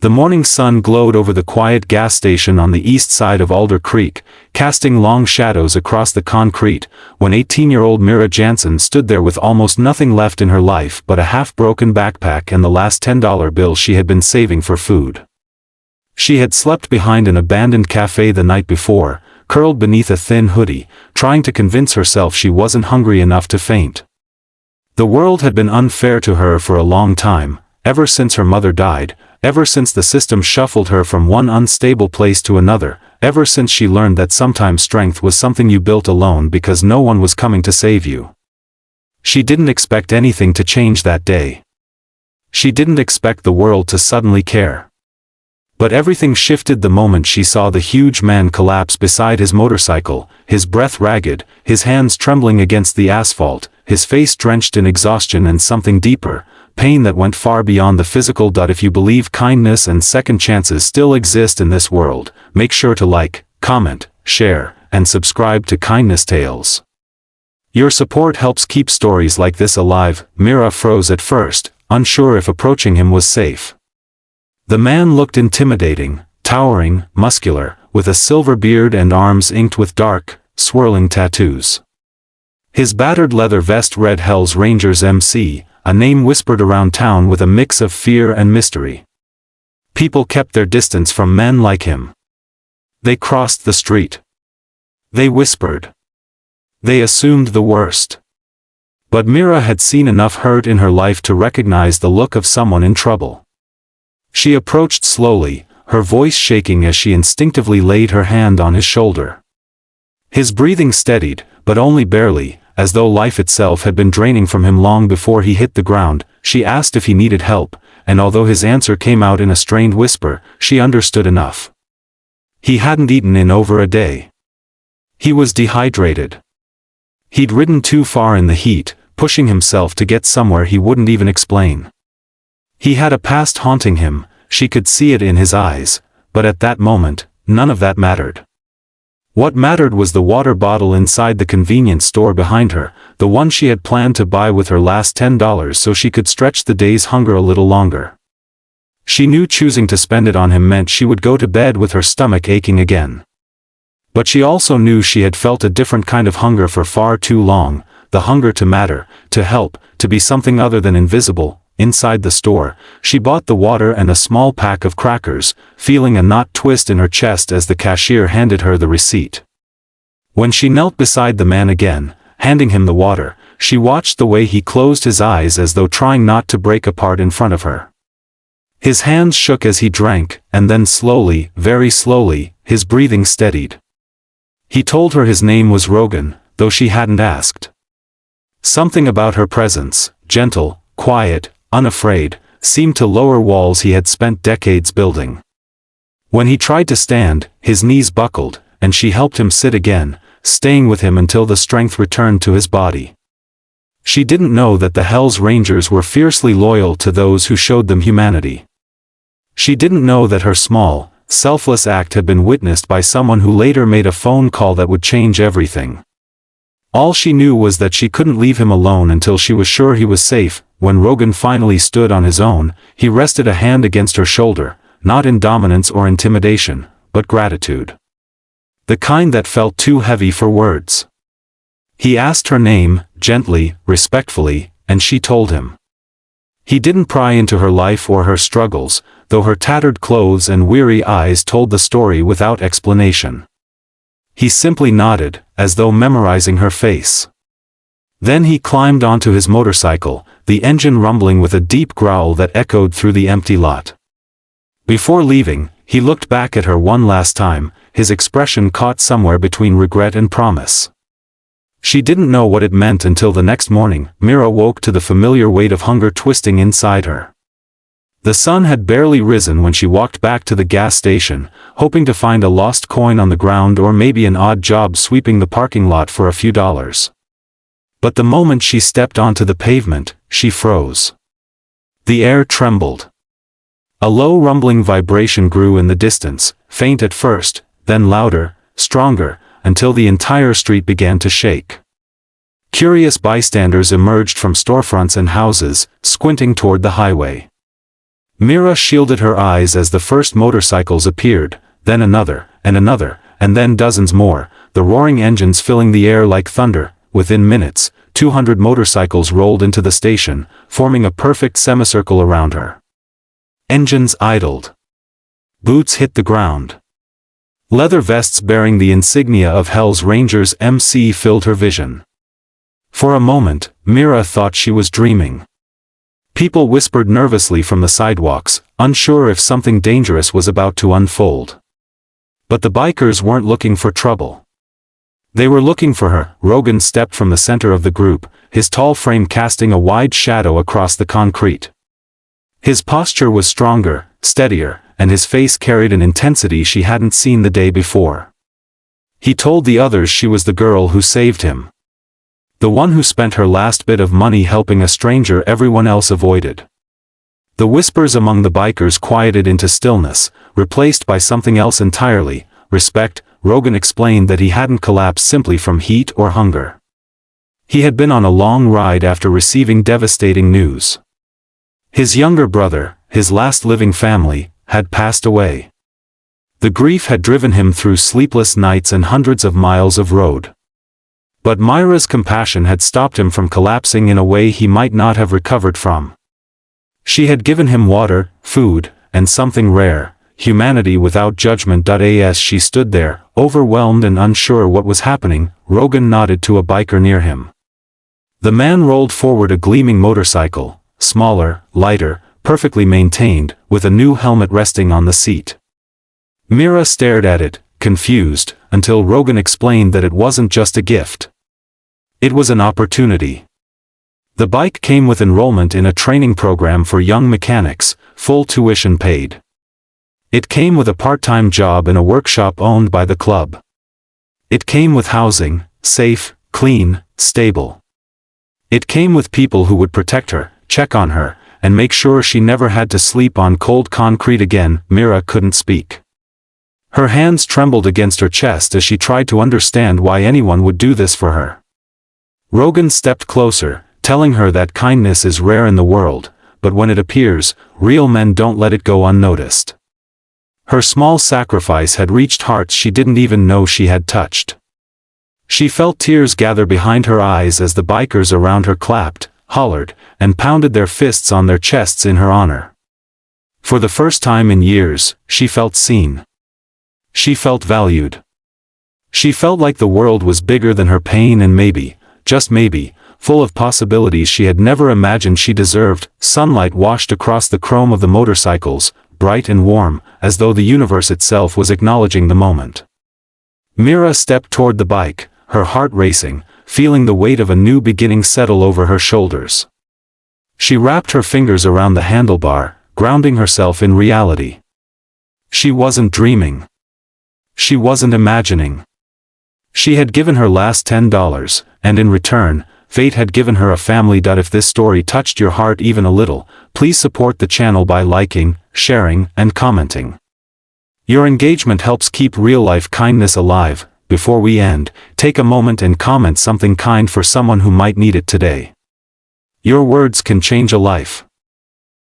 The morning sun glowed over the quiet gas station on the east side of Alder Creek, casting long shadows across the concrete, when 18-year-old Mira Jansen stood there with almost nothing left in her life but a half-broken backpack and the last $10 bill she had been saving for food. She had slept behind an abandoned cafe the night before, curled beneath a thin hoodie, trying to convince herself she wasn't hungry enough to faint. The world had been unfair to her for a long time, ever since her mother died, ever since the system shuffled her from one unstable place to another, ever since she learned that sometimes strength was something you built alone because no one was coming to save you. She didn't expect anything to change that day. She didn't expect the world to suddenly care. But everything shifted the moment she saw the huge man collapse beside his motorcycle, his breath ragged, his hands trembling against the asphalt, his face drenched in exhaustion and something deeper, pain that went far beyond the physical. If you believe kindness and second chances still exist in this world, make sure to like, comment, share, and subscribe to Kindness Tales. Your support helps keep stories like this alive. Mira froze at first, unsure if approaching him was safe. The man looked intimidating, towering, muscular, with a silver beard and arms inked with dark, swirling tattoos. His battered leather vest read Hell's Rangers MC, a name whispered around town with a mix of fear and mystery. People kept their distance from men like him. They crossed the street. They whispered. They assumed the worst. But Mira had seen enough hurt in her life to recognize the look of someone in trouble. She approached slowly, her voice shaking as she instinctively laid her hand on his shoulder. His breathing steadied, but only barely, as though life itself had been draining from him long before he hit the ground. She asked if he needed help, and although his answer came out in a strained whisper, she understood enough. He hadn't eaten in over a day. He was dehydrated. He'd ridden too far in the heat, pushing himself to get somewhere he wouldn't even explain. He had a past haunting him, she could see it in his eyes, but at that moment, none of that mattered. What mattered was the water bottle inside the convenience store behind her, the one she had planned to buy with her last $10 so she could stretch the day's hunger a little longer. She knew choosing to spend it on him meant she would go to bed with her stomach aching again. But she also knew she had felt a different kind of hunger for far too long, the hunger to matter, to help, to be something other than invisible. Inside the store, she bought the water and a small pack of crackers, feeling a knot twist in her chest as the cashier handed her the receipt. When she knelt beside the man again, handing him the water, she watched the way he closed his eyes as though trying not to break apart in front of her. His hands shook as he drank, and then slowly, very slowly, his breathing steadied. He told her his name was Rogan, though she hadn't asked. Something about her presence, gentle, quiet, unafraid, seemed to lower walls he had spent decades building. When he tried to stand, his knees buckled, and she helped him sit again, staying with him until the strength returned to his body. She didn't know that the Hell's Rangers were fiercely loyal to those who showed them humanity. She didn't know that her small, selfless act had been witnessed by someone who later made a phone call that would change everything. All she knew was that she couldn't leave him alone until she was sure he was safe. When Rogan finally stood on his own, he rested a hand against her shoulder, not in dominance or intimidation, but gratitude. The kind that felt too heavy for words. He asked her name, gently, respectfully, and she told him. He didn't pry into her life or her struggles, though her tattered clothes and weary eyes told the story without explanation. He simply nodded, as though memorizing her face. Then he climbed onto his motorcycle, the engine rumbling with a deep growl that echoed through the empty lot. Before leaving, he looked back at her one last time, his expression caught somewhere between regret and promise. She didn't know what it meant until the next morning. Mira woke to the familiar weight of hunger twisting inside her. The sun had barely risen when she walked back to the gas station, hoping to find a lost coin on the ground or maybe an odd job sweeping the parking lot for a few dollars. But the moment she stepped onto the pavement, she froze. The air trembled. A low rumbling vibration grew in the distance, faint at first, then louder, stronger, until the entire street began to shake. Curious bystanders emerged from storefronts and houses, squinting toward the highway. Mira shielded her eyes as the first motorcycles appeared, then another, and then dozens more, the roaring engines filling the air like thunder. Within minutes, 200 motorcycles rolled into the station, forming a perfect semicircle around her. Engines idled. Boots hit the ground. Leather vests bearing the insignia of Hell's Rangers MC filled her vision. For a moment, Mira thought she was dreaming. People whispered nervously from the sidewalks, unsure if something dangerous was about to unfold. But the bikers weren't looking for trouble. They were looking for her. Rogan stepped from the center of the group, his tall frame casting a wide shadow across the concrete. His posture was stronger, steadier, and his face carried an intensity she hadn't seen the day before. He told the others she was the girl who saved him. The one who spent her last bit of money helping a stranger everyone else avoided. The whispers among the bikers quieted into stillness, replaced by something else entirely, respect. Rogan explained that he hadn't collapsed simply from heat or hunger. He had been on a long ride after receiving devastating news. His younger brother, his last living family, had passed away. The grief had driven him through sleepless nights and hundreds of miles of road. But Myra's compassion had stopped him from collapsing in a way he might not have recovered from. She had given him water, food, and something rare, humanity without judgment. As she stood there, overwhelmed and unsure what was happening, Rogan nodded to a biker near him. The man rolled forward a gleaming motorcycle, smaller, lighter, perfectly maintained, with a new helmet resting on the seat. Mira stared at it, confused, until Rogan explained that it wasn't just a gift. It was an opportunity. The bike came with enrollment in a training program for young mechanics, full tuition paid. It came with a part-time job in a workshop owned by the club. It came with housing, safe, clean, stable. It came with people who would protect her, check on her, and make sure she never had to sleep on cold concrete again. Mira couldn't speak. Her hands trembled against her chest as she tried to understand why anyone would do this for her. Rogan stepped closer, telling her that kindness is rare in the world, but when it appears, real men don't let it go unnoticed. Her small sacrifice had reached hearts she didn't even know she had touched. She felt tears gather behind her eyes as the bikers around her clapped, hollered, and pounded their fists on their chests in her honor. For the first time in years, she felt seen. She felt valued. She felt like the world was bigger than her pain and maybe, just maybe, full of possibilities she had never imagined she deserved. Sunlight washed across the chrome of the motorcycles, bright and warm, as though the universe itself was acknowledging the moment. Mira stepped toward the bike, her heart racing, feeling the weight of a new beginning settle over her shoulders. She wrapped her fingers around the handlebar, grounding herself in reality. She wasn't dreaming. She wasn't imagining. She had given her last $10, and in return, fate had given her a family. If this story touched your heart even a little, please support the channel by liking, sharing, and commenting. Your engagement helps keep real-life kindness alive. Before we end, take a moment and comment something kind for someone who might need it today. Your words can change a life.